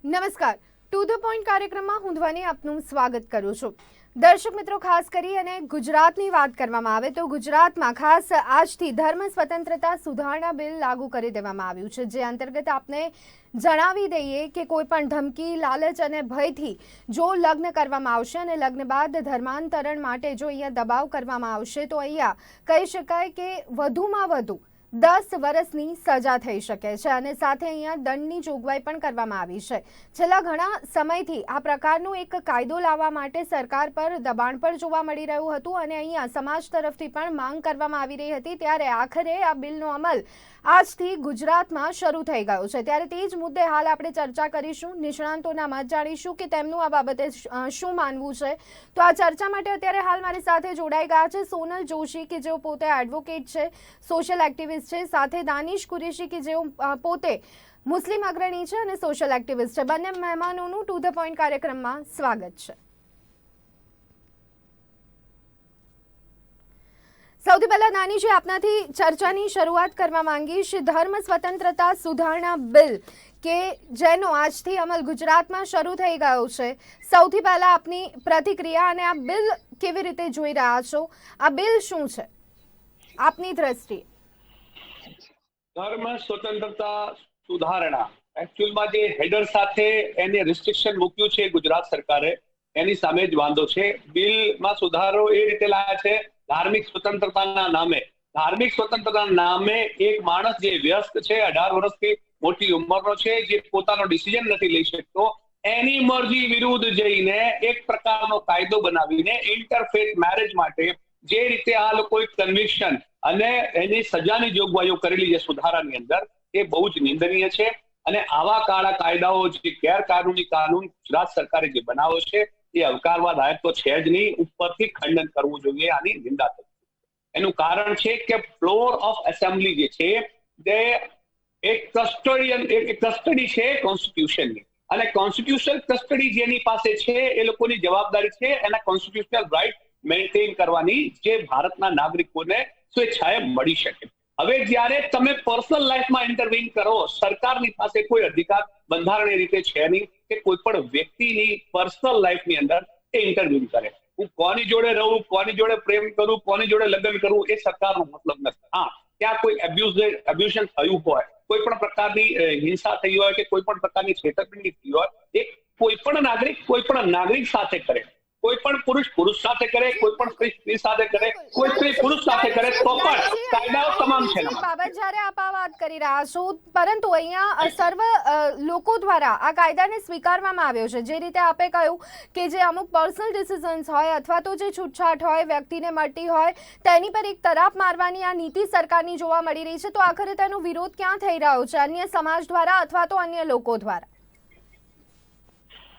નમસ્કાર, to the point કાર્યક્રમમાં હું ધ્વની આપનું સ્વાગત કરું છું. દર્શક મિત્રો, ખાસ કરી અને ગુજરાતની વાત કરવામાં આવે તો ગુજરાતમાં ખાસ આજથી ધર્મ સ્વતંત્રતા સુધારણા બિલ લાગુ કરી દેવામાં આવ્યું છે, જે અંતર્ગત આપને જણાવી દઈએ કે કોઈ પણ ધમકી, લાલચ અને ભયથી જો લગ્ન કરવામાં આવશે અને લગ્ન બાદ ધર્માંતરણ માટે જો અહીંયા દબાવ કરવામાં આવશે તો અહીંયા કહી શકાય કે વધુમાં વધુ 10 વર્ષની સજા થઈ શકે છે અને સાથે અહીંયા દંડની જોગવાઈ પણ કરવામાં આવી છે. છેલ્લા ઘણા સમયથી આ પ્રકારનો એક કાયદો લાવવા માટે સરકાર પર દબાણ પણ જોવા મળી રહ્યું હતું અને અહીંયા સમાજ તરફથી પણ માંગ કરવામાં આવી રહી હતી. ત્યારે આખરે આ બિલનો અમલ આજથી ગુજરાતમાં શરૂ થઈ ગયો છે. ત્યારે તે જ મુદ્દે હાલ આપણે ચર્ચા કરીશું, નિષ્ણાંતોના મત જાણીશું કે તેમનું આ બાબતે શું માનવું છે. તો આ ચર્ચા માટે અત્યારે હાલ મારી સાથે જોડાઈ ગયા છે સોનલ જોશી, કે જેઓ પોતે એડવોકેટ છે, સોશિયલ એક્ટિવિસ્ટ છે, સાથે દાનિશ કુરેશી કે જેઓ પોતે મુસ્લિમ અગ્રણી છે અને સોશિયલ એક્ટિવિસ્ટ છે. બંને મહેમાનોનું ટુ ધ પોઈન્ટ કાર્યક્રમમાં સ્વાગત છે. સૌથી પહેલા નાનીજી, આપનાથી ચર્ચાની શરૂઆત કરવા માંગીશ. ધર્મ સ્વતંત્રતા સુધારણા બિલ કે જેનો આજથી અમલ ગુજરાતમાં શરૂ થઈ ગયો છે, સૌથી પહેલા આપની પ્રતિક્રિયા અને આ બિલ કેવી રીતે જોઈ રહ્યા છો? આ બિલ શું છે આપની દ્રષ્ટિએ? ધર્મ સ્વતંત્રતા સુધારણા એકચ્યુઅલમાં જે હેડર સાથે એને રિસ્ટ્રિક્શન મૂક્યું છે ગુજરાત સરકારે, એની સામે જ વાંધો છે. બિલમાં સુધારો એ રીતે લાયા છે, ધાર્મિક સ્વતંત્રતાના નામે એક માણસ જે વ્યસ્ત છે, 18 વર્ષથી મોટી ઉંમરનો છે, જે પોતાનો ડિસિઝન નથી લઈ શકતો, એની મરજી વિરુદ્ધ જઈને એક પ્રકારનો કાયદો બનાવીને ઇન્ટરફેથ મેરેજ માટે જે રીતે આ લોકોએ કન્વિક્શન અને એની સજાની જોગવાઈઓ કરેલી છે સુધારાની અંદર, એ બહુ જ નિંદનીય છે. અને આવા કાળા કાયદાઓ, જે ગેરકાનૂની કાનૂન ગુજરાત સરકારે જે બનાવ્યો છે, એ આવકારવા લાયક તો છે જ નહીં, ઉપરથી ખંડન કરવું જોઈએ, આની નિંદા કરવી જોઈએ. એનું કારણ છે કે ફ્લોર ઓફ એસેમ્બલી જે છે તે એક કસ્ટડી છે કોન્સ્ટિટ્યુશનની, અને કોન્સ્ટિટ્યુશનલ કસ્ટડી જેની પાસે છે એ લોકોની જવાબદારી છે એના કોન્સ્ટિટ્યુશનલ રાઇટ મેન્ટેન કરવાની, જે ભારતના નાગરિકોને સ્વેચ્છાએ મળી શકે. હવે જ્યારે તમે પર્સનલ લાઈફમાં ઇન્ટરવીન કરો, સરકારની પાસે કોઈ અધિકાર બંધારણીય રીતે છે નહીં કે કોઈ પણ વ્યક્તિની પર્સનલ લાઈફની અંદર એ ઇન્ટરવીન કરે. હું કોની જોડે રહું, કોની જોડે પ્રેમ કરું, કોની જોડે લગ્ન કરું, એ સરકારનો મતલબ નથી. હા, ત્યાં કોઈ એબ્યુઝન થયું હોય, કોઈ પણ પ્રકારની હિંસા થઈ હોય કે કોઈ પણ પ્રકારની છેતરપિંડી થઈ હોય, એ કોઈ પણ નાગરિક સાથે કરે, કોઈ પણ પુરુષ સાથે કરે, કોઈ પણ સ્ત્રી સાથે કરે, કોઈ સ્ત્રી પુરુષ સાથે કરે, તો પણ કાયદાઓ તમામ છે. બાબત જ્યારે આપ આ વાત કરી રહ્યા છો, પરંતુ અહીંયા સર્વ લોકો દ્વારા આ કાયદાને સ્વીકારવામાં આવ્યો છે. જે રીતે આપે કહ્યું કે જે અમુક પર્સનલ ડિસિઝન્સ હોય અથવા તો જે છૂટછાટ હોય, વ્યક્તિને મળતી હોય, તેની પર એક તરાપ મારવાની આ નીતિ સરકારની જોવા મળી રહી છે. તો આખરે તેનો વિરોધ ક્યાં થઈ રહ્યો છે? અન્ય સમાજ દ્વારા અથવા તો અન્ય લોકો દ્વારા?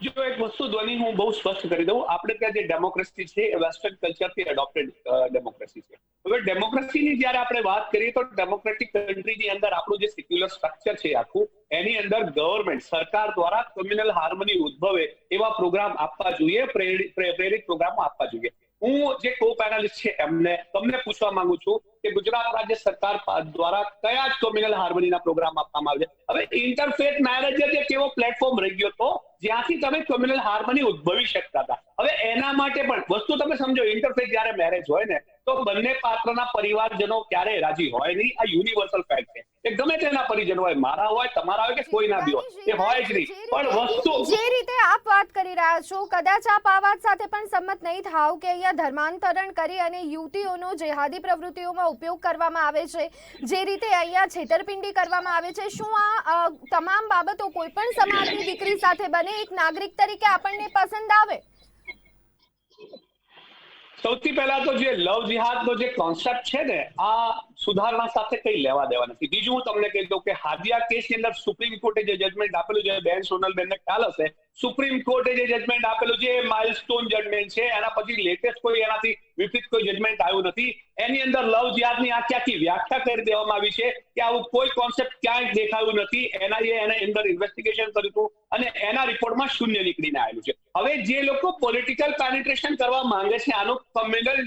જો એક વસ્તુ ધ્વનિ હું બહુ સ્પષ્ટ કરી દઉં, આપણે ત્યાં જે ડેમોક્રેસી છે એ વેસ્ટર્ન કલ્ચરથી એડોપ્ટેડ ડેમોક્રેસી છે. હવે ડેમોક્રેસીની જ્યારે આપણે વાત કરીએ તો ડેમોક્રેટિક કન્ટ્રીની અંદર આપણું જે સેક્યુલર સ્ટ્રક્ચર છે આખું, એની અંદર ગવર્મેન્ટ, સરકાર દ્વારા કમ્યુનલ હાર્મની ઉદ્ભવે એવા પ્રોગ્રામ આપવા જોઈએ, પ્રેરિત પ્રોગ્રામો આપવા જોઈએ. હું જે કો પેનલિસ્ટ છે એમને તમને પૂછવા માંગુ છું કે ગુજરાત રાજ્ય સરકાર દ્વારા કયા જ કમ્યુનલ હાર્મનીના પ્રોગ્રામ આપવામાં આવે છે? હવે ઇન્ટરફેથ મેરેજ એક એવો પ્લેટફોર્મ રહી ગયો હતો જ્યાંથી તમે કમ્યુનલ હાર્મની ઉદ્ભવી શકતા હતા. હવે એના માટે પણ વસ્તુ તમે સમજો, ઇન્ટરફેથ જ્યારે મેરેજ હોય ને તો બંને પાત્રના પરિવારજનો ક્યારેય રાજી હોય નહીં. આ યુનિવર્સલ ફેક્ટ છે. એ ગમે તેના પરિજનો હોય, મારા હોય, તમારા હોય કે કોઈના બી હોય, એ હોય જ નહીં. પણ વસ્તુ જે રીતે આપ વાત કરી રહ્યા છો, કદાચ આપ આ વાત સાથે પણ સંમત નહીં થાવ કે અહીંયા ધર્માંતરણ કરી અને યુવતીઓનો જેહાદી પ્રવૃત્તિઓમાં ઉપયોગ કરવામાં આવે છે, જે રીતે અહીંયા છેતરપિંડી કરવામાં આવે છે. શું આ તમામ બાબતો કોઈ પણ સમાજની દીકરી સાથે બને, એક નાગરિક તરીકે આપણને પસંદ આવે? સૌથી પહેલા તો જે લવ જિહાદનો જે કોન્સેપ્ટ છે ને, આ સુધારણા સાથે કઈ લેવા દેવા નથી. બીજું હું તમને કહી દઉં કે હાદિયા કેસની અંદર સુપ્રીમ કોર્ટે જે જજમેન્ટ આપેલું છે, બેન સોનલબેનને ખ્યાલ હશે, સુપ્રીમ કોર્ટે જે જજમેન્ટ આપેલું છે એ માઇલસ્ટોન જજમેન્ટ છે. એના પછી લેટેસ્ટ કોઈ એનાથી વિપરીત કોઈ જજમેન્ટ આવ્યું નથી. એની અંદર લવ જિહાદની આખી વ્યાખ્યા કરી દેવામાં આવી છે કે આવું કોઈ કોન્સેપ્ટ ક્યાંય દેખાયું નથી. એને અંદર ઇન્વેસ્ટિગેશન કર્યું હતું અને એના રિપોર્ટમાં શૂન્ય નીકળીને આવેલું છે. હવે જે લોકો પોલિટિકલ પેનિટ્રેશન કરવા માંગે છે, આનું કમ્યુનલ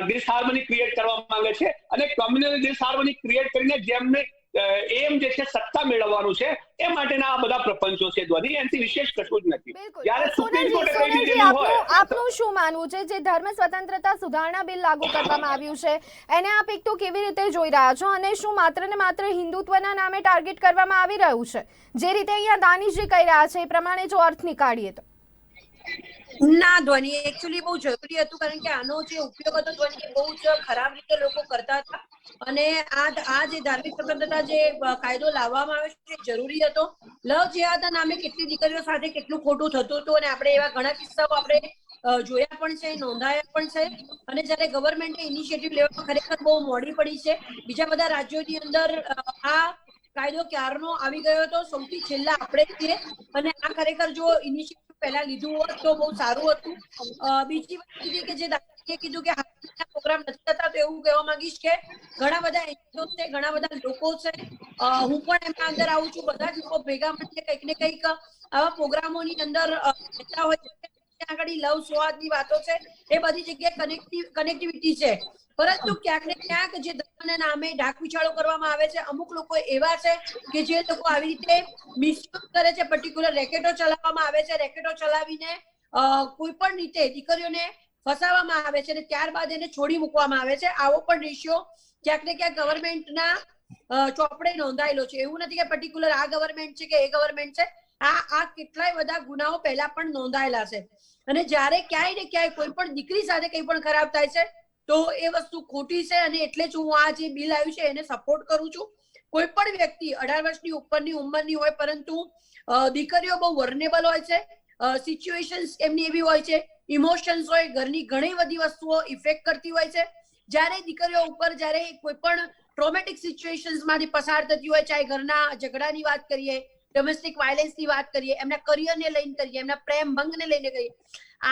ડિસહાર્મની ક્રિએટ કરવા માંગે છે અને કમ્યુનલ ડિસહાર્મની ક્રિએટ કરીને જેમને એમ જે છે સત્તા મેળવવાનું છે એ માટેના આ બધા પ્રપંચો છે ધ્વનિ, એનાથી વિશેષ કશું જ નથી. બિલકુલ. જ્યારે સુપ્રીમ કોર્ટે કહી સોનલજી, દીધેલું હોય આપનું શું માનવું છે જે ધર્મ સ્વતંત્રતા સુધારણા બિલ લાગુ કરવામાં આવ્યું છે એને આપ એક તો કેવી રીતે જોઈ રહ્યા છો, અને શું માત્ર ને માત્ર હિન્દુત્વના નામે ટાર્ગેટ કરવામાં આવી રહ્યું છે? જે રીતે અહીંયા દાનિશજી કહી રહ્યા છે એ પ્રમાણે જો અર્થ નીકાળીએ તો ના ધ્વનિ, એકચ્યુઅલી બહુ જરૂરી હતું, કારણ કે આનો જે ઉપયોગ હતો ધ્વનિ બહુ જ ખરાબ રીતે લોકો કરતા હતા, અને આ જે ધાર્મિક સ્વતંત્રતા જે કાયદો લાવવામાં આવ્યો છે જરૂરી હતો. લવ જેહાદના નામે કેટલી દીકરીઓ સાથે કેટલું ખોટું થતું હતું, અને આપણે એવા ઘણા કિસ્સાઓ આપણે જોયા પણ છે, નોંધાયા પણ છે. અને જ્યારે ગવર્મેન્ટે ઇનિશિયેટિવ લેવામાં ખરેખર બહુ મોડી પડી છે. બીજા બધા રાજ્યોની અંદર આ કાયદો ક્યારનો આવી ગયો હતો, સૌથી છેલ્લા આપણે છીએ, અને આ ખરેખર જો ઇનિશિયેટિવ પહેલા લીધું હોત તો બહુ સારું હતું. બીજી વાત કીધી કે જે દાદાજીએ કીધું કે પ્રોગ્રામ નથી થતા, તો એવું કહેવા માંગીશ કે ઘણા બધા એનજીઓ છે, ઘણા બધા લોકો છે, હું પણ એમાં અંદર આવું છું, બધા જ લોકો ભેગા મળીને કંઈક ને કંઈક આવા પ્રોગ્રામોની અંદર રહેતા હોય છે. ત્યાં આગળ લવ સોહાગની વાતો છે, એ બધી જગ્યાએ કનેક્ટિવિટી છે, પરંતુ ક્યાંક ને ક્યાંક જે ધર્મના નામે ઢાક વિચારો કરવામાં આવે છે, અમુક લોકો એવા છે કે જે લોકો આવી રીતે મિસયુઝ કરે છે, પર્ટિક્યુલર રેકેટો ચલાવવામાં આવે છે, રેકેટો ચલાવીને કોઈ પણ રીતે દીકરીઓને ફસાવવામાં આવે છે અને ત્યારબાદ એને છોડી મૂકવામાં આવે છે. આવો પણ રેશિયો ક્યાંક ને ક્યાંક ગવર્મેન્ટના ચોપડે નોંધાયેલો છે. એવું નથી કે પર્ટિક્યુલર આ ગવર્મેન્ટ છે કે એ ગવર્મેન્ટ છે, આ કેટલાય બધા ગુનાઓ પહેલા પણ નોંધાયેલા છે. અને જ્યારે ક્યાંય ને ક્યાંય કોઈ પણ દીકરી સાથે કંઈ પણ ખરાબ થાય છે તો એ વસ્તુ ખોટી છે, અને એટલે જ હું આ જે બિલ આવ્યું છે એને સપોર્ટ કરું છું. કોઈ પણ વ્યક્તિ 18 વર્ષની ઉપરની ઉંમરની હોય, પરંતુ દીકરીઓ બહુ વર્નેબલ હોય છે, સિચ્યુએશન્સ એમની એવી હોય છે, ઇમોશન્સ હોય, ઘરની ઘણી બધી વસ્તુઓ ઇફેક્ટ કરતી હોય છે. જ્યારે દીકરીઓ ઉપર જ્યારે કોઈ પણ ટ્રોમેટિક સિચ્યુએશન્સમાંથી પસાર થતી હોય, ચાહે ઘરના ઝઘડાની વાત કરીએ, ડોમેસ્ટિક વાયલન્સની વાત કરીએ, એમના કરિયરને લઈને કરીએ, એમના પ્રેમ ભંગને લઈને કરીએ,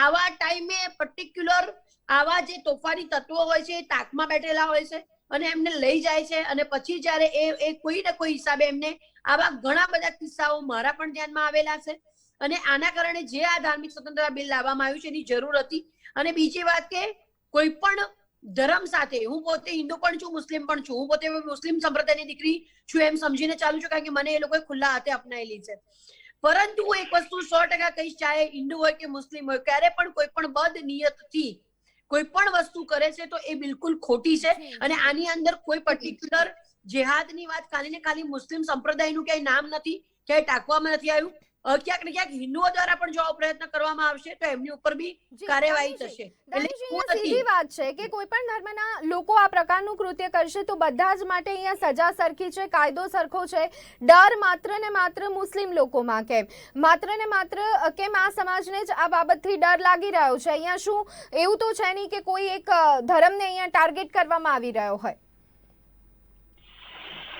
આવા ટાઈમે પર્ટિક્યુલર આવા જે તોફાની તત્વો હોય છે એ તાકમાં બેઠેલા હોય છે અને એમને લઈ જાય છે. અને પછી જ્યારે એ કોઈ ને કોઈ હિસાબે એમને આવા ઘણા બધા કિસ્સાઓ મારા પણ ધ્યાનમાં આવેલા છે. અને આના કારણે જે આ ધાર્મિક સ્વતંત્રતા બિલ લાવવામાં આવ્યું છે એની જરૂર હતી. અને બીજી વાત કે કોઈ પણ ધર્મ સાથે, હું પોતે હિન્દુ પણ છું, મુસ્લિમ પણ છું, હું પોતે મુસ્લિમ સંપ્રદાયની દીકરી છું એમ સમજીને ચાલુ છું, કારણ કે મને એ લોકોએ ખુલ્લા હાથે અપનાવેલી છે. પરંતુ હું એક વસ્તુ 100% કહીશ, ચાહે હિન્દુ હોય કે મુસ્લિમ હોય, ક્યારે પણ કોઈ પણ બદ નિયતથી કોઈ પણ વસ્તુ કરે છે તો એ બિલકુલ ખોટી છે. અને આની અંદર કોઈ પર્ટિક્યુલર જેહાદની વાત ખાલી ને ખાલી મુસ્લિમ સંપ્રદાયનું ક્યાંય નામ નથી, ક્યાંય ટાંકવામાં નથી આવ્યું. ક્યાંક ને ક્યાંક હિન્દુઓ દ્વારા પણ જો પ્રયત્ન કરવામાં આવશે તો એમની ઉપર બી કાર્યવાહી થશે. સીધી વાત છે કે કોઈ પણ ધર્મના લોકો આ પ્રકારનું કૃત્ય કરશે તો બધા જ માટે અહીંયા સજા સરખી છે, કાયદો સરખો છે. ડર માત્ર ને માત્ર મુસ્લિમ લોકોમાં કેમ, માત્ર ને માત્ર કેમ આ સમાજને જ આ બાબતથી ડર લાગી રહ્યો છે? અહીંયા શું એવું તો છે નહીં કે કોઈ એક ધર્મને અહીંયા ટાર્ગેટ કરવામાં આવી રહ્યો હોય?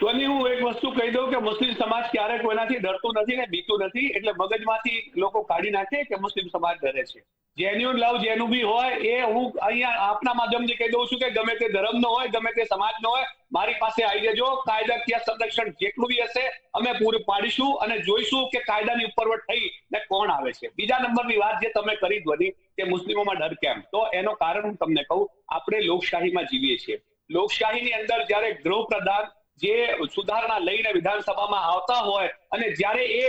તો હું એક વસ્તુ કહી દઉં કે મુસ્લિમ સમાજ ક્યારેય કોઈનાથી ડરતું નથી ને બીતું નથી, એટલે મગજમાંથી લોકો કાઢી નાખે કે મુસ્લિમ સમાજ ડરે છે. જેન્યુઅન લવ જેનું બી હોય એ હું અહીંયા આપના માધ્યમથી કહી દઉં છું કે ગમે તે ધર્મનો હોય, ગમે તે સમાજનો હોય, મારી પાસે આવી જજો. કાયદાકીય સંરક્ષણ જેટલું બી હશે અમે પૂરું પાડીશું અને જોઈશું કે કાયદાની ઉપરવટ થઈ ને કોણ આવે છે. બીજા નંબરની વાત જે તમે કરી ધ્વનિ કે મુસ્લિમોમાં ડર કેમ, તો એનો કારણ હું તમને કહું. આપણે લોકશાહીમાં જીવીએ છીએ. લોકશાહીની અંદર જ્યારે ગૃહપ્રધાન જે સુધારણા લઈને વિધાનસભામાં આવતા હોય અને જ્યારે એ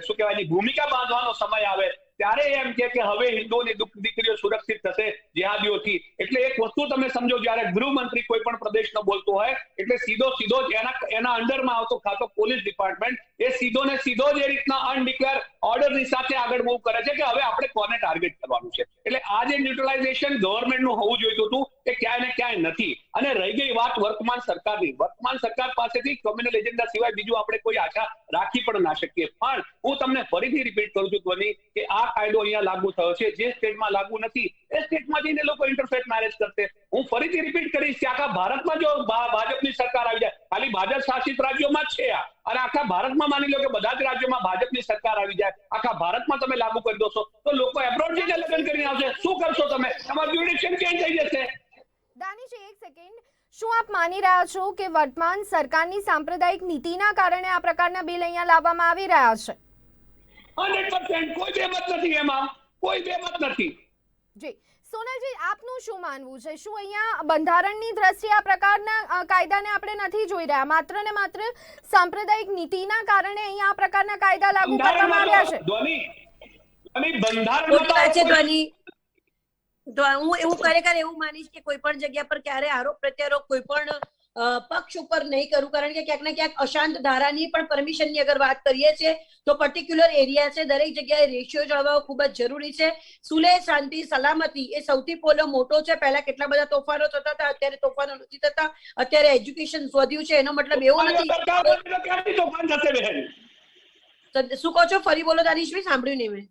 શું કહેવાય ભૂમિકા બાંધવાનો સમય આવે ત્યારે એમ કે હવે હિન્દુઓની દીકરીઓ સુરક્ષિત થશે જેહાદીઓથી. એટલે એક વસ્તુ તમે સમજો, જ્યારે ગૃહમંત્રી કોઈ પણ પ્રદેશનો બોલતો હોય એટલે સીધો જ એના અંડરમાં આવતો ખાતો પોલીસ ડિપાર્ટમેન્ટ એ સીધો જ એ રીતના અનડિક્લેર ઓર્ડરની સાથે આગળ મૂવ કરે છે કે હવે આપણે કોને ટાર્ગેટ કરવાનું છે. એટલે આ જે ન્યુટ્રલાઇઝેશન ગવર્મેન્ટનું હોવું જોઈતું હતું એ ક્યાંય ને ક્યાંય નથી. અને રહી ગઈ વાત વર્તમાન સરકારની, વર્તમાન સરકાર પાસેથી કમ્યુનલ એજન્ડા સિવાય બીજું આપણે કોઈ આશા રાખી પણ ના શકીએ. પણ હું તમને ફરીથી રિપીટ કરું છું ધ્વનિ કે આ કાયદો અહીંયા લાગુ થયો છે, જે સ્ટેટમાં લાગુ નથી એ સ્ટેટમાં જઈને લોકો ઇન્ટરફેસ મેરેજ કરશે. હું ફરીથી રિપીટ કરીશ કે આખા ભારતમાં જો ભાજપની સરકાર આવી જાય, ખાલી ભાજપ શાસિત રાજ્યોમાં જ છે આ, અને આખા ભારતમાં માની લો કે બધા જ રાજ્યોમાં ભાજપની સરકાર આવી જાય, આખા ભારતમાં તમે લાગુ કરી દોશો તો લોકો એબ્રોડ જઈને લગ્ન કરીને આવશે. શું કરશો તમે? તમારું જ્યુરિડિક્શન ચેન્જ થઈ જશે. દાનિશજી, એક સેકન્ડ, શું આપ માની રહ્યા છો કે વર્તમાન સરકારની સાંપ્રદાયિક નીતિના કારણે આ પ્રકારના બિલ અહીંયા લાવવામાં આવી રહ્યા છે? 100% કોઈ બેમત નથી, એમાં કોઈ બેમત નથી. જી, સોનલજી, આપનું શું માનવું છે? શું અહીંયા બંધારણની દ્રષ્ટિએ આ પ્રકારના કાયદાને આપણે નથી જોઈ રહ્યા, માત્ર ને માત્ર સાંપ્રદાયિક નીતિના કારણે અહીંયા આ પ્રકારના કાયદા લાગુ કરવામાં આવ્યા છે? ખોટી વાત છે ધ્વનિ. તો હું ખરેખર એવું માનીશ કે કોઈ પણ જગ્યા પર ક્યારે આરોપ પ્રત્યારોપ કોઈ પણ પક્ષ ઉપર નહીં કરું, કારણ કે ક્યાંક ને ક્યાંક અશાંત ધારાની પણ પરમિશનની અગર વાત કરીએ છીએ તો પર્ટિક્યુલર એરિયા છે, દરેક જગ્યાએ રેશિયો જાળવવો ખૂબ જ જરૂરી છે. સુલેહ, શાંતિ, સલામતી એ સૌથી પહેલો મોટો છે. પહેલા કેટલા બધા તોફાનો થતા હતા, અત્યારે તોફાનો નથી થતા. અત્યારે એજ્યુકેશન વધ્યું છે, એનો મતલબ એવો નથી. શું કહો છો? ફરી બોલો દાનિશભાઈ, સાંભળ્યું નહીં મેં.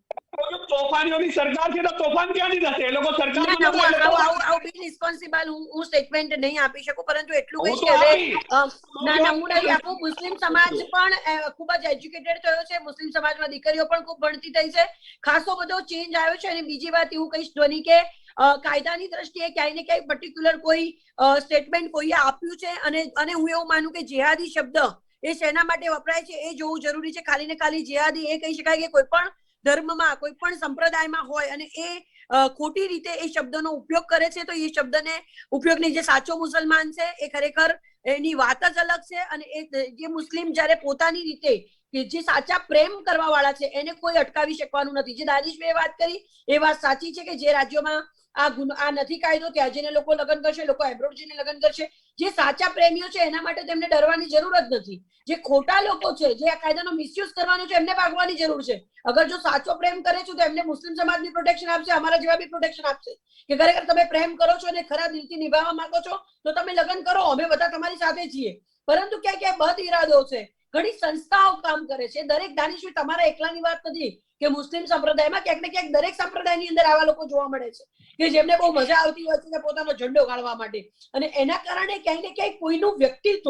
તોફાનીઓની સરકાર છે તો તોફાન ક્યાંથી થશે? એ લોકો સરકાર બિન રિસ્પોન્સિબલ હું સ્ટેટમેન્ટ નહીં આપી શકું, પરંતુ એટલું કહીશ કે હવે ના હું નહીં આપું. મુસ્લિમ સમાજ પણ ખૂબ જ એજ્યુકેટેડ થયો છે, મુસ્લિમ સમાજમાં દીકરીઓ પણ ખૂબ ભણતી થઈ છે, ખાસો બધો ચેન્જ આવ્યો છે. અને બીજી વાત એવું કહીશ ધ્વનિ કે કાયદાની દ્રષ્ટિએ ક્યાંય ને ક્યાંય પર્ટિક્યુલર કોઈ સ્ટેટમેન્ટ કોઈએ આપ્યું છે અને હું એવું માનું કે જેહાદી શબ્દ એ શેના માટે વપરાય છે એ જોવું જરૂરી છે. ખાલી ને ખાલી જેહાદી એ કહી શકાય કે કોઈ પણ ધર્મમાં કોઈ પણ સંપ્રદાયમાં હોય અને એ ખોટી રીતે એ શબ્દનો ઉપયોગ કરે છે, તો એ શબ્દને ઉપયોગની જે સાચો મુસલમાન છે એ ખરેખર એની વાત જ અલગ છે. અને એ જે મુસ્લિમ જયારે પોતાની રીતે કે જે સાચા પ્રેમ કરવા વાળા છે એને કોઈ અટકાવી શકવાનું નથી. જે દાનિશભાઈએ વાત કરી એ વાત સાચી છે કે જે રાજ્યોમાં આ નથી કાયદો ત્યાં જઈને લોકો લગ્ન કરશે, લોકો એબ્રોડ જઈને લગ્ન કરશે. જે સાચા પ્રેમીઓ છે એના માટે તેમને ડરવાની જરૂર જ નથી. જે ખોટા લોકો છે, જે આ કાયદાનો મિસયુઝ કરવાનો છે, એમને ભાગવાની જરૂર છે. અગર જો સાચો પ્રેમ કરે છે તો એમને મુસ્લિમ સમાજની પ્રોટેક્શન આપશે, અમારા જેવા બી પ્રોટેક્શન આપશે કે ખરેખર તમે પ્રેમ કરો છો અને ખરા દિલથી નિભાવવા માંગો છો તો તમે લગ્ન કરો, અમે બધા તમારી સાથે છીએ. પરંતુ ક્યાં ક્યાં બદ ઈરાદો છે, ઘણી સંસ્થાઓ કામ કરે છે. દરેક દાનિશભાઈ તમારા એકલાની વાત નથી કે મુસ્લિમ સંપ્રદાયમાં ક્યાંક ને ક્યાંક દરેક સંપ્રદાયની અંદર આવા લોકો જોવા મળે છે કે જેમને બહુ મજા આવતી હોય છે પોતાનો ઝંડો ગાળવા માટે. અને એના કારણે ક્યાંક ને ક્યાંક કોઈનું વ્યક્તિત્વ,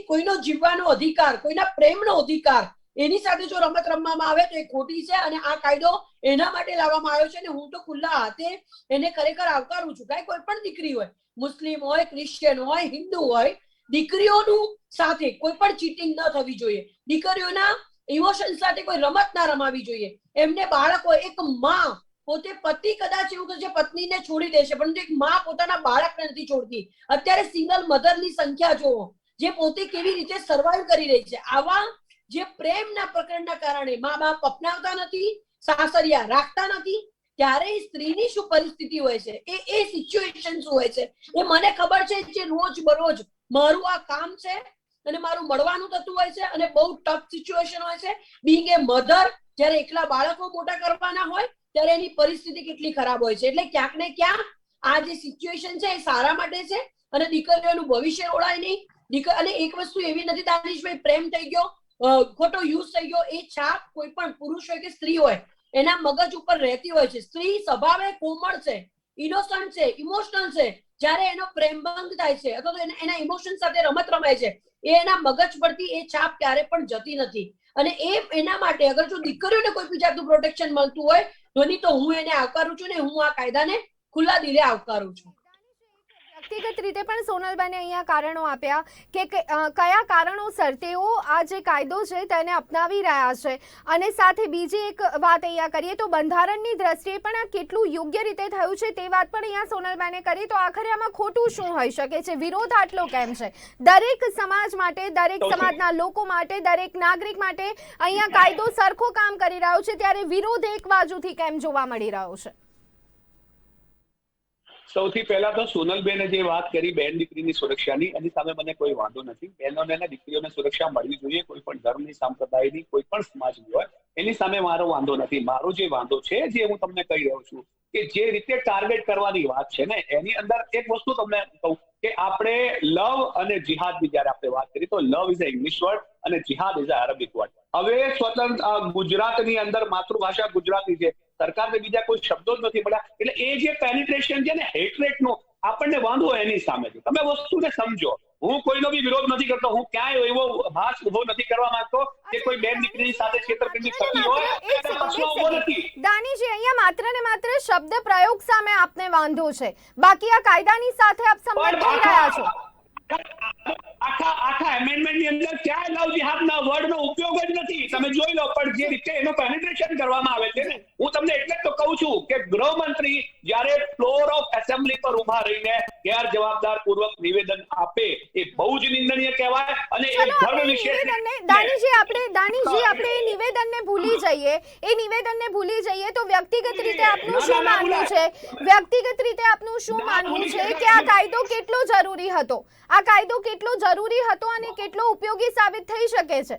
કોઈનો જીવવાનો અધિકાર, કોઈના પ્રેમનો અધિકાર એની સાથે જો રમત રમવામાં આવે તો એ ખોટી છે. અને આ કાયદો એના માટે લાવવામાં આવ્યો છે. અને હું તો ખુલ્લા હાથે એને ખરેખર આવકારું છું. કોઈ પણ દીકરી હોય, મુસ્લિમ હોય, ક્રિશ્ચિયન હોય, હિન્દુ હોય, દીકરીઓનું સાથે કોઈ પણ ચીટિંગ ન થવી જોઈએ. દીકરીઓના ઇમોશન સાથે કોઈ રમત ના રમાવી જોઈએ. એમને બાળકો, એક માં પોતે પતિ કદાચ એવું કે પત્નીને છોડી દેશે, પરંતુ એક માં પોતાના બાળકને નથી છોડતી. અત્યારે સિંગલ મધરની સંખ્યા જોવો, જે પોતે કેવી રીતે સર્વાઈવ કરી રહી છે. આવા જે પ્રેમના પ્રકરણના કારણે મા બાપ અપનાવતા નથી, સાસરિયા રાખતા નથી, ત્યારે સ્ત્રીની શું પરિસ્થિતિ હોય છે, એ સિચ્યુએશન શું હોય છે એ મને ખબર છે. જે રોજ બરોજ મારું આ કામ છે અને મારું મળવાનું થતું હોય છે અને બહુ ટફ સિચ્યુએશન હોય છે. બીંગ એ મધર, જયારે એકલા બાળકો મોટા કરવાના હોય ત્યારે એની પરિસ્થિતિ કેટલી ખરાબ હોય છે. એટલે ક્યાંક ને ક્યાંક આ જે સિચ્યુએશન છે એ સારા માટે છે અને દીકરીઓનું ભવિષ્ય રોડાય નહીં. અને એક વસ્તુ એવી નથી દાનિશભાઈ, પ્રેમ થઈ ગયો, ખોટો યુઝ થઈ ગયો, એ છાપ કોઈ પણ પુરુષ હોય કે સ્ત્રી હોય એના મગજ ઉપર રહેતી હોય છે. સ્ત્રી સ્વભાવે કોમળ છે, ઇનોસન્ટ છે, ઇમોશનલ છે. જયારે એનો પ્રેમભંગ થાય છે અથવા તો એના ઇમોશન સાથે રમત રમાય છે, એ એના મગજ પરથી એ છાપ ક્યારે પણ જતી નથી. અને એના માટે અગર જો દીકરીઓને કોઈ બી જાતનું પ્રોટેક્શન મળતું હોય તો હું એને આવકારું છું ને હું આ કાયદાને ખુલ્લા દિલે આવકારું છું. વ્યક્તિગત રીતે પણ સોનલબેને અહીંયા કારણો આપ્યા કે કયા કારણોસર તેઓ આ જે કાયદો છે તેને અપનાવી રહ્યા છે. અને સાથે બીજી એક વાત અહીંયા કરીએ તો બંધારણની દ્રષ્ટિએ પણ આ કેટલું યોગ્ય રીતે થયું છે તે વાત પણ અહીંયા સોનલબેને કરી. તો આખરે આમાં ખોટું શું હોઈ શકે છે? વિરોધ આટલો કેમ છે? દરેક સમાજ માટે, દરેક સમાજના લોકો માટે, દરેક નાગરિક માટે અહીંયા કાયદો સરખો કામ કરી રહ્યો છે, ત્યારે વિરોધ એક બાજુથી કેમ જોવા મળી રહ્યો છે? સૌથી પહેલા તો સોનલબેને જે વાત કરી બેન દીકરીની સુરક્ષાની, એની સામે મને કોઈ વાંધો નથી. બહેનોને અને દીકરીઓને સુરક્ષા મળવી જોઈએ, કોઈ પણ ધર્મની, સંપ્રદાયની, કોઈ પણ સમાજની હોય એની સામે મારો વાંધો નથી. મારો જે વાંધો છે, જે હું તમને કહી રહ્યો છું કે જે રીતે ટાર્ગેટ કરવાની વાત છે ને, એની અંદર એક વસ્તુ તમને કહું કે આપણે લવ અને જિહાદની જયારે આપણે વાત કરી તો love is a English word અને જિહાદ ઇઝ અ અરબિક વર્ડ. હવે સ્વતંત્ર ગુજરાતની અંદર માતૃભાષા ગુજરાતી છે, સરકારને બીજા કોઈ શબ્દો જ નથી મળ્યા. એટલે એ જે પેનિટ્રેશન છે ને હેટરેટનો, આપણને વાંધો એની સામે છે. તમે વસ્તુને સમજો. હું કોઈનો બી વિરોધ નથી કરતો, હું ક્યાંય એવો ભાષ ઉભો નથી કરવા માંગતો કે કોઈ બેન દીકરીની સાથે છેતરપિંડી થતી હોય. દાનીજી, અહીંયા માત્ર ને માત્ર શબ્દ પ્રયોગ સામે આપને વાંધો છે, બાકી આ કાયદાની સાથે આપ સંમત થઈ રહ્યા છો? આખા એમેન્ડમેન્ટની અંદર ક્યાંય લવ જિહાદના વર્ડનો ઉપયોગ જ નથી, તમે જોઈ લો. પણ જે રીતે એનું પેનિટ્રેશન કરવામાં આવે છે ને, હું તમને એટલે જ તો કહું છું કે ગૃહમંત્રી જ્યારે ફ્લોર ઓફ એસેમ્બલી પર ઉભા રહીને ગેરજવાબદાર પૂર્વક નિવેદન આપે એ બહુ જ નિંદનીય કહેવાય. અને એ ચલો ધર્મ આપણે વિશે નિવેદનને દાનીજી આપણે એ નિવેદનને ભૂલી જઈએ તો વ્યક્તિગત રીતે આપનું શું માનવું છે? વ્યક્તિગત રીતે આપનું શું માનવું છે કે આ કાયદો કેટલો જરૂરી હતો? આ કાયદો કેટલો જરૂરી હતો અને કેટલો ઉપયોગી સાબિત થઈ શકે છે?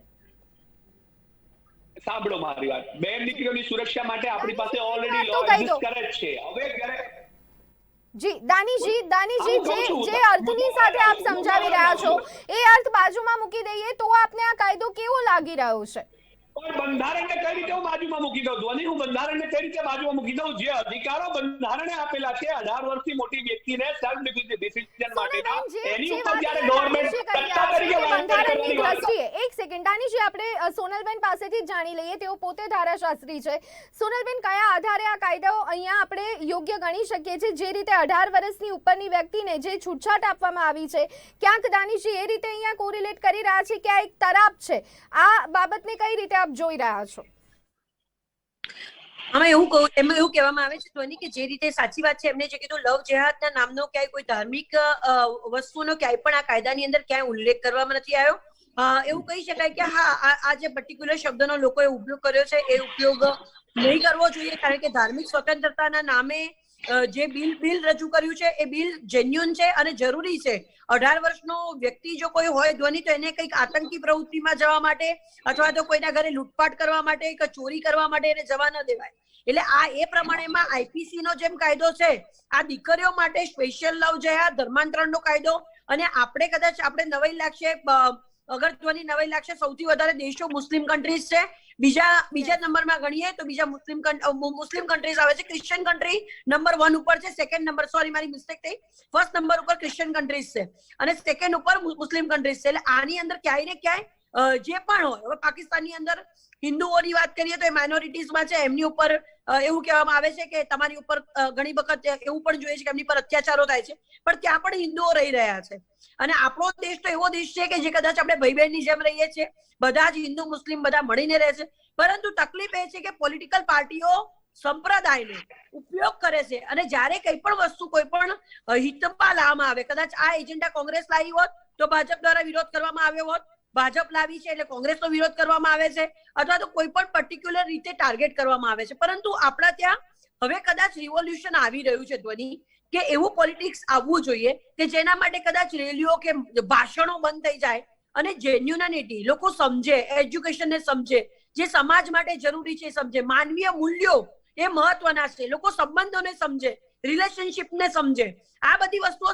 સાંભળો મારી વાત. બેન દીકરીઓની સુરક્ષા માટે આપણી પાસે ઓલરેડી તો લો કહી દો. એક્ઝિસ્ટ કરે જ છે. હવે જ્યારે જી દાનીજી જે અર્થની સાથે આપ સમજાવી રહ્યા છો એ અર્થ બાજુમાં મૂકી દઈએ તો આપને આ કાયદો કેવો લાગી રહ્યો છે? પણ બંધારણને કઈ રીતે હું બાજુમાં મૂકી દઉં છું? હું બંધારણને કઈ રીતે બાજુમાં મૂકી દઉં? જે અધિકારો બંધારણે આપેલા છે 18 વર્ષથી મોટી વ્યક્તિને સેલ્ફ ડિસિઝન માટેના, એની ઉપર જ્યારે ગવર્નમેન્ટ સત્તા તરીકે બંધારણની દ્રષ્ટિએ એક સેકન્ડ દાનીજી આપણે સોનલબેન પાસેથી જ જાણી લઈએ. તેઓ પોતે ધારાશાસ્ત્રી છે. સોનલબેન, કયા આધારે આ કાયદો અહીંયા આપણે યોગ્ય ગણી શકીએ છીએ? જે રીતે 18 વર્ષની ઉપરની વ્યક્તિને જે છૂટછાટ આપવામાં આવી છે, ક્યાંક દાનીજી એ રીતે અહીંયા કોરિલેટ કરી રહ્યા છે કે આ એક તરાપ છે. આ બાબતને કઈ રીતે આપ જોઈ રહ્યા છો? આમાં એમાં એવું કહેવામાં આવે છે ધ્વનિ કે જે રીતે સાચી વાત છે, એમને જે કીધું લવ જેહાદના નામનો ક્યાંય કોઈ ધાર્મિક વસ્તુનો ક્યાંય પણ આ કાયદાની અંદર ક્યાંય ઉલ્લેખ કરવામાં નથી આવ્યો. એવું કહી શકાય કે હા, આ જે પર્ટિક્યુલર શબ્દનો લોકોએ ઉપયોગ કર્યો છે એ ઉપયોગ નહીં કરવો જોઈએ, કારણ કે ધાર્મિક સ્વતંત્રતાના નામે જે બિલ રજૂ કર્યું છે એ બિલ જેન્યુઅન છે અને જરૂરી છે. 18 વર્ષનો વ્યક્તિ જો કોઈ હોય ધ્વનિ, તો એને કંઈક આતંકી પ્રવૃત્તિમાં જવા માટે અથવા તો કોઈના ઘરે લૂંટફાટ કરવા માટે કે ચોરી કરવા માટે એને જવા ન દેવાય. એટલે આ એ પ્રમાણેમાં આઈપીસી નો જેમ કાયદો છે, આ દીકરીઓ માટે સ્પેશિયલ લવ જેહાદ ધર્માંતરણનો કાયદો, અને આપણે નવાઈ લાગશે અગરધ્વની નવાઈ લાગશે, સૌથી વધારે દેશો મુસ્લિમ કન્ટ્રીઝ છે. બીજા નંબરમાં ગણીએ તો બીજા મુસ્લિમ કન્ટ્રીઝ આવે છે. ક્રિશ્ચિયન કન્ટ્રી નંબર 1 ઉપર છે. સેકન્ડ નંબર, સોરી મારી મિસ્ટેક થઈ, ફર્સ્ટ નંબર ઉપર ક્રિશ્ચિયન કન્ટ્રીઝ છે અને સેકન્ડ ઉપર મુસ્લિમ કન્ટ્રીઝ છે. એટલે આની અંદર ક્યાંય ને ક્યાંય જે પણ હોય, હવે પાકિસ્તાનની અંદર હિન્દુઓની વાત કરીએ તો એ માઇનોરિટીઝમાં છે, એમની ઉપર એવું કહેવામાં આવે છે કે તમારી ઉપર ઘણી વખત એવું પણ જોઈએ છે કે એમની પર અત્યાચારો થાય છે, પણ ત્યાં પણ હિન્દુઓ રહી રહ્યા છે. અને આપણો દેશ તો એવો દેશ છે કે જે કદાચ આપણે ભાઈ બહેનની જેમ રહીએ છીએ, બધા જ હિન્દુ મુસ્લિમ બધા મળીને રહે છે. પરંતુ તકલીફ એ છે કે પોલિટિકલ પાર્ટીઓ સંપ્રદાયનો ઉપયોગ કરે છે અને જ્યારે કંઈ પણ વસ્તુ કોઈ પણ હિતમાં લાવવામાં આવે, કદાચ આ એજન્ડા કોંગ્રેસ લાવી હોત તો ભાજપ દ્વારા વિરોધ કરવામાં આવ્યો હોત, ભાજપ લાવી છે એટલે કોંગ્રેસનો વિરોધ કરવામાં આવે છે, અથવા તો કોઈ પણ પર્ટિક્યુલર રીતે ટાર્ગેટ કરવામાં આવે છે. પરંતુ આપણા ત્યાં હવે કદાચ રિવોલ્યુશન આવી રહ્યું છે ધ્વનિ, કે એવું પોલિટિક્સ આવવું જોઈએ કે જેના માટે કદાચ રેલીઓ કે ભાષણો બંધ થઈ જાય અને જેન્યુનિટી લોકો સમજે, એજ્યુકેશનને સમજે, જે સમાજ માટે જરૂરી છે સમજે, માનવીય મૂલ્યો એ મહત્વના છે, લોકો સંબંધોને સમજે, રિલેશનશિપને સમજે. આ બધી વસ્તુઓ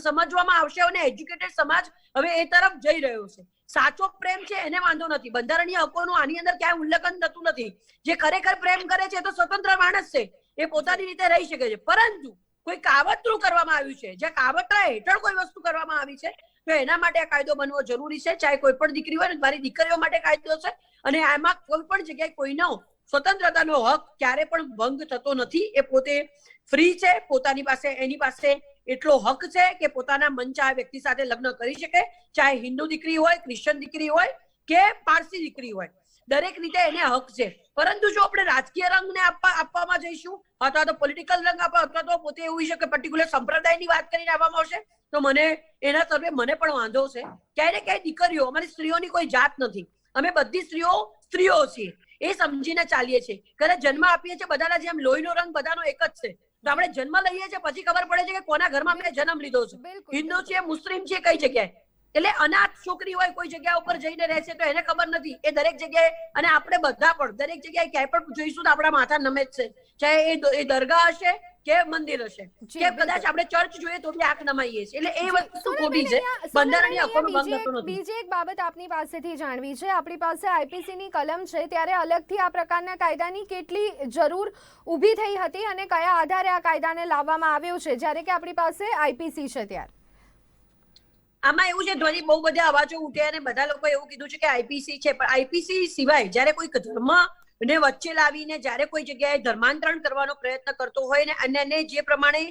સમજવામાં આવશે અને એજ્યુકેટેડ સમાજ હવે એ તરફ જઈ રહ્યો છે. સાચો પ્રેમ છે એને વાંધો નથી, બંધારણીય હકોનું આની અંદર ક્યાંય ઉલ્લેખન થતું નથી. જે ખરેખર પ્રેમ કરે છે તો સ્વતંત્ર માણસ છે, એ પોતાની રીતે રહી શકે છે. પરંતુ કોઈ કાવતરું કરવામાં આવ્યું છે, જે કાવતરા હેઠળ કોઈ વસ્તુ કરવામાં આવી છે, તો એના માટે આ કાયદો બનવો જરૂરી છે. ચાહે કોઈ પણ દીકરી હોય, મારી દીકરીઓ માટે કાયદો છે અને આમાં કોઈ પણ જગ્યાએ કોઈનો સ્વતંત્રતાનો હક ક્યારે પણ ભંગ થતો નથી. એ પોતે ફ્રી છે, એની પાસે એટલો હક છે કે પોતાના મનચાહે વ્યક્તિ સાથે લગ્ન કરી શકે, ચાહે હિન્દુ દીકરી હોય, ક્રિશ્ચિયન દીકરી હોય કે પારસી દીકરી હોય, દરેક રીતે એને હક છે. પરંતુ જો આપણે રાજકીય રંગને આપવામાં જઈશું અથવા તો પોલિટિકલ રંગ આપવા અથવા તો પોતે એવું છે કે પર્ટિક્યુલર સંપ્રદાયની વાત કરીને આપવામાં આવશે, તો એના તરફે મને પણ વાંધો છે. ક્યાંય ને ક્યાંય દીકરીઓ, અમારી સ્ત્રીઓની કોઈ જાત નથી, અમે બધી સ્ત્રીઓ છીએ, એ સમજીને ચાલીએ છીએ. કદાચ જન્મ આપીએ છીએ બધાના જેમ લોહીનો રંગ બધાનો એક જ છે, તો આપણે જન્મ લઈએ છીએ પછી ખબર પડે છે કે કોના ઘરમાં આપણે જન્મ લીધો છે, હિન્દુ છે, મુસ્લિમ છે, કઈ જગ્યાએ. એટલે અનાથ છોકરી હોય કોઈ જગ્યા ઉપર જઈને રહેશે તો એને ખબર નથી, એ દરેક જગ્યાએ, અને આપણે બધા પણ દરેક જગ્યાએ ક્યાંય પણ જોઈશું તો આપણા માથા નમે જ છે, ચાહે એ દરગાહ હશે કે મંદિર હશે, કે કદાચ આપણે ચર્ચ જોઈએ તો બી આંખ નમાઈએ છીએ. એટલે એ વસ્તુ ખોટી છે, બંધારણીય હકોનો ભંગ થતો નથી. બીજી એક બાબત આપની પાસેથી જાણવી છે. આપણી પાસે આઈપીસી ની કલમ છે, ત્યારે અલગથી આ પ્રકારના કાયદાની કેટલી જરૂર ઊભી થઈ હતી અને કયા આધારે આ કાયદાને લાવવામાં આવ્યો છે, જ્યારે કે આપણી પાસે આઈપીસી છે ત્યારે? આમાં એવું છે ધ્વનિ, બહુ બધા અવાજો ઉઠ્યા અને બધા લોકો એવું કીધું છે કે આઈપીસી છે, પણ આઈપીસી સિવાય જયારે કોઈ ધર્મ ને વચ્ચે લાવીને જયારે કોઈ જગ્યાએ ધર્માંતરણ કરવાનો પ્રયત્ન કરતો હોય ને અને જે પ્રમાણે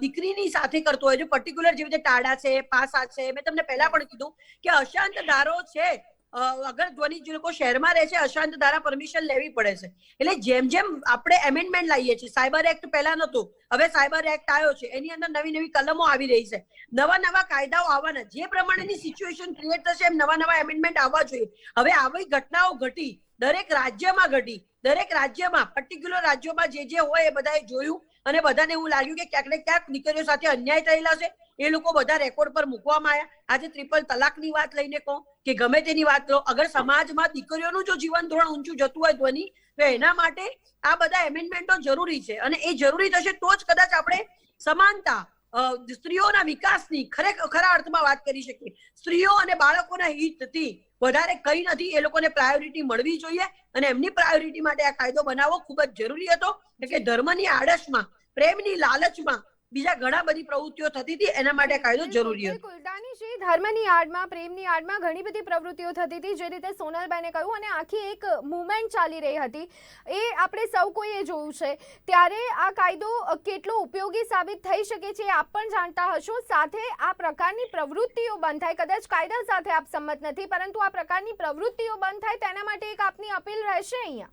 દીકરીની સાથે કરતો હોય, જો પર્ટિક્યુલર જેવી રીતે ટાડા છે, પાસા છે, મેં તમને પહેલા પણ કીધું કે અશાંત ધારો છે અગર ધ્વનિ જે લોકો શહેરમાં રહે છે અશાંત ધારા પરમિશન લેવી પડે છે. એટલે જેમ જેમ આપણે એમેન્ડમેન્ટ લાવીએ છીએ, સાયબર એક્ટ પહેલા નહોતું, હવે સાયબર એક્ટ આવ્યો છે, એની અંદર નવી નવી કલમો આવી રહી છે, નવા નવા કાયદાઓ આવવાના, જે પ્રમાણેની સિચ્યુએશન ક્રિએટ થશે એમ નવા નવા એમેન્ડમેન્ટ આવવા જોઈએ. હવે આવી ઘટનાઓ ઘટી, દરેક રાજ્યમાં ઘટી, દરેક રાજ્યમાં પર્ટિક્યુલર રાજ્યોમાં જે હોય એ બધાએ જોયું અને બધાને એવું લાગ્યું કે ક્યાંક ને ક્યાંક દીકરીઓ સાથે અન્યાય થયેલા છે. એ લોકો બધા રેકોર્ડ પર મૂકવામાં આવ્યા. આજે ટ્રિપલ તલાકની વાત લઈને કહો કે ગમે તેની વાત લો, અગર સમાજમાં દીકરીઓનું જો જીવન ધોરણ ઊંચું જતું હોય ધ્વનિ, તો એના માટે આ બધા એમેન્ડમેન્ટો જરૂરી છે. અને એ જરૂરી થશે તો જ કદાચ આપણે સમાનતા, સ્ત્રીઓના વિકાસની ખરા અર્થમાં વાત કરી શકીએ. સ્ત્રીઓ અને બાળકોના હિતથી વધારે કઈ નથી. એ લોકોને પ્રાયોરિટી મળવી જોઈએ અને એમની પ્રાયોરિટી માટે આ કાયદો બનાવવો ખૂબ જ જરૂરી હતો. કે ધર્મની આડશમાં, પ્રેમની લાલચમાં બીજા ઘણા બધી પ્રવૃત્તિઓ થતી હતી, એના માટે કાયદો જરૂરી હતો. બિલકુલ દાનિશજી, ધર્મની આડમાં, પ્રેમની આડમાં ઘણી બધી પ્રવૃત્તિઓ થતી હતી, જે રીતે સોનલબેને કહ્યું, અને આખી એક મૂવમેન્ટ ચાલી રહી હતી, એ આપણે સૌ કોઈએ જોયું છે. ત્યારે આ કાયદો કેટલો ઉપયોગી સાબિત થઈ શકે છે આપ પણ જાણતા હશો. સાથે આ પ્રકારની પ્રવૃત્તિઓ બંધ થાય, કદાચ કાયદા સાથે આપ સંમત નથી, પરંતુ આ પ્રકારની પ્રવૃત્તિઓ બંધ થાય તેના માટે એક આપની અપીલ રહેશે અહીંયા.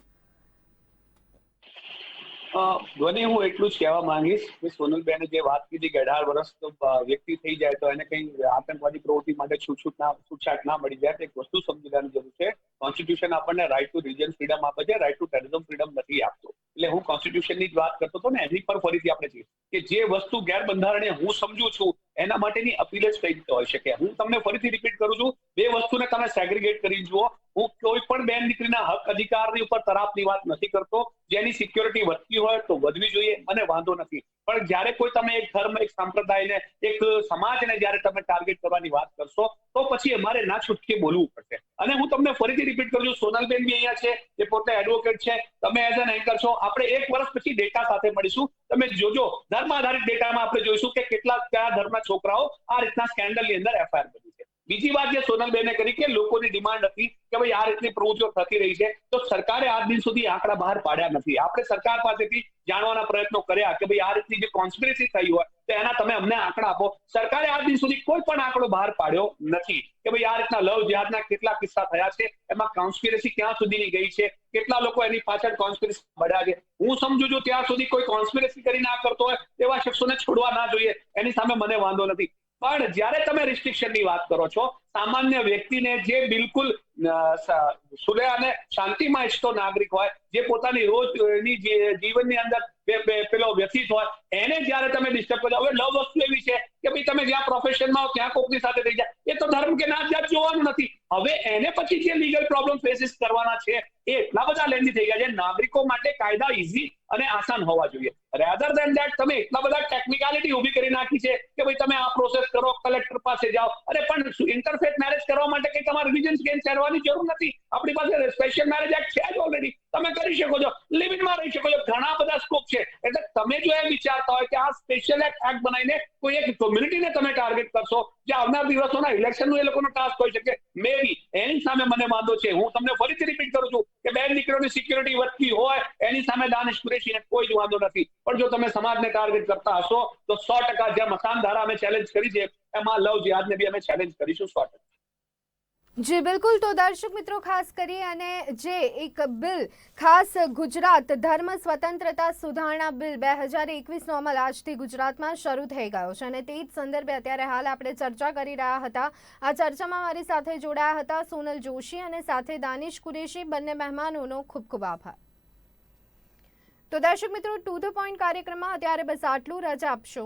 ધ્વનિ, હું એટલું જ કહેવા માંગીશ કે સોનલબેને જે વાત કીધી કે 18 વર્ષનો વ્યક્તિ થઈ જાય તો એને કઈ આતંકવાદી પ્રવૃત્તિ માટે છૂટછાટ ના મળી જાય, એક વસ્તુ સમજી લેવાની જરૂર છે. કોન્સ્ટિટ્યુશન આપણને રાઇટ ટુ રિલિજન ફ્રીડમ આપે છે, રાઇટ ટુ ટેરરિઝમ ફ્રીડમ નથી આપતો. એટલે હું કોન્સ્ટિટ્યુશનની જ વાત કરતો હતો ને, એની પર ફરીથી આપણે છીએ કે જે વસ્તુ ગેરબંધારણીય હું સમજુ છું એના માટેની અપીલ જ કઈ રીતે હોઈ શકે. હું તમને ફરીથી રિપીટ કરું છું, બે વસ્તુને તમે સેગ્રીગેટ કરી જુઓ. હું કોઈ પણ બેન દીકરીના હક અધિકારની ઉપર તરાપની વાત નથી કરતો. જેની સિક્યોરિટી વધતી હોય તો વધવી જોઈએ, મને વાંધો નથી. પણ જ્યારે કોઈ તમે એક ધર્મ, એક સંપ્રદાયને, એક સમાજને જ્યારે તમે ટાર્ગેટ કરવાની વાત કરશો તો પછી અમારે ના છૂટકે બોલવું પડશે. અને હું તમને ફરીથી રિપીટ કરું છું, સોનલબેન બી અહીંયા છે, એ પોતે એડવોકેટ છે, તમે એઝ એન એન્કર છો. આપણે 1 વર્ષ પછી ડેટા સાથે મળીશું. તમે જોજો, ધર્મ આધારિત ડેટામાં આપણે જોઈશું કે કેટલા કયા ધર્મના છોકરાઓ આ રીતના સ્કેન્ડલની અંદર એફઆઈઆર બની છે. બીજી વાત જે સોનલબેને કરી કે લોકોની ડિમાન્ડ હતી કે ભાઈ આ રીતની પ્રવૃત્તિઓ થતી રહી છે, તો સરકારે આજ દિન સુધી આંકડા બહાર પાડ્યા નથી. આપણે સરકાર પાસેથી જાણવાના પ્રયત્નો કર્યા કે ભાઈ આ રીતની જે કોન્સ્પિરસી થઈ હોય તો એના તમે અમને આંકડા આપો. સરકારે આજ દિન સુધી કોઈ પણ આંકડો બહાર પાડ્યો નથી કે ભાઈ આ રીતના લવ જેહાદના કેટલા કિસ્સા થયા છે, એમાં કોન્સ્પિરસી ક્યાં સુધીની ગઈ છે, કેટલા લોકો એની પાછળ કોન્સ્પિરસી મળ્યા છે. હું સમજુ છું ત્યાં સુધી કોઈ કોન્સ્પિરસી કરી ના કરતો હોય એવા શખ્સોને છોડવા ના જોઈએ, એની સામે મને વાંધો નથી. પણ જ્યારે તમે રિસ્ટ્રિક્શનની વાત કરો છો, સામાન્ય વ્યક્તિને જે બિલકુલ સુલે અને શાંતિમાં ઈચ્છતો નાગરિક હોય, જે પોતાની રોજની જીવનની અંદર પેલો વ્યથિત હોય, એને જ્યારે તમે ડિસ્ટર્બ કરો. હવે લવ વસ્તુ એવી છે કે ભાઈ તમે જ્યાં પ્રોફેશનમાં હો ત્યાં કોકની સાથે થઈ જાય, એ તો ધર્મ કે નાત જાત જોવાનું નથી. હવે એને પછી જે લીગલ પ્રોબ્લેમ ફેસીસ કરવાના છે એ એટલા બધા લેન્ધી થઈ ગયા છે. નાગરિકો માટે કાયદા ઇઝી અને આસાન હોવા જોઈએ. રેધર દેન ધેટ તમે એટલા બધા ટેકનિકાલિટી ઊભી કરી નાખી છે કે ભાઈ તમે આ પ્રોસેસ કરો, કલેક્ટર પાસે જાઓ. અરે પણ ઇન્ટરફેથ મેરેજ કરવા માટે કઈ તમારે રિલિજન ચેન્જ કરવાની જરૂર નથી. આપણી પાસે સ્પેશિયલ મેરેજ એક્ટ છે જ ઓલરેડી, તમે કરી શકો છો, લિવિંગમાં રહી શકો છો, ઘણા બધા સ્કોપ છે. એટલે તમે જો એમ વિચારતા હોય કે આ સ્પેશિયલ એક્ટ બનાવીને કોઈ એક કોમ્યુનિટીને તમે ટાર્ગેટ કરશો જે આવનાર દિવસોના ઇલેક્શનનું એ લોકોનો ટાસ્ક હોઈ શકે, મે બી એની સામે મને વાંધો છે. હું તમને ફરીથી રિપીટ કરું છું કે બેન દીકરીઓની સિક્યોરિટી વધતી હોય એની સામે દાનિશ કુરેશીને કોઈ જ વાંધો નથી. પણ જો તમે સમાજને ટાર્ગેટ કરતા હશો તો 100% જ્યાં મકાન ધારા અમે ચેલેન્જ કરી છે એમાં લવ જિહાદને બી અમે ચેલેન્જ કરીશું 100%. જી બિલકુલ. તો દર્શક મિત્રો, ખાસ કરી અને જે એક બિલ, ખાસ ગુજરાત ધર્મ સ્વતંત્રતા સુધારણા બિલ 2021નો અમલ આજથી ગુજરાતમાં શરૂ થઈ ગયો છે અને તે જ સંદર્ભે અત્યારે હાલ આપણે ચર્ચા કરી રહ્યા હતા. આ ચર્ચામાં મારી સાથે જોડાયા હતા સોનલ જોશી અને સાથે દાનિશ કુરેશી. બંને મહેમાનોનો ખૂબ ખૂબ આભાર. તો દર્શક મિત્રો, ટુ ધ પોઈન્ટ કાર્યક્રમમાં અત્યારે બસ આટલું. રજા આપશો.